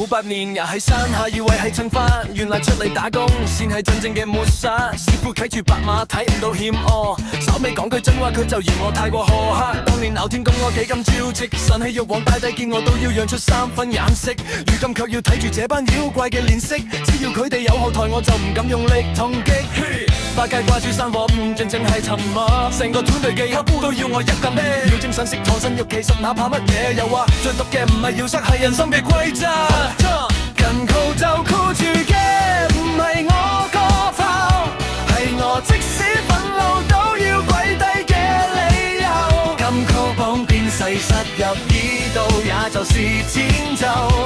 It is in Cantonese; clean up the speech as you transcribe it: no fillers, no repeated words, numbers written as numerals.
活8年也喺山下，以為係趁翻，原來出嚟打工先係真正嘅抹殺。師傅啟住白馬，睇唔到險惡，稍微講句真話佢就嫌我太過苛刻。當年鬧天宮我幾咁招積，神氣玉皇大帝見我都要讓出3分眼色，如今卻要睇住這班妖怪嘅臉色。只要佢哋有後台，我就唔敢用力痛擊。八戒掛住山火，正正係沉默，成個團隊嘅黑都要我入禁咩？要精神識創新，要其實哪怕乜嘢，又話最毒嘅唔係要塞，係人心嘅規則。近酷就酷住嘅，唔係我個炮，係我即使憤怒都要跪低嘅理由。金箍棒變細塞入耳道，也就是遷就。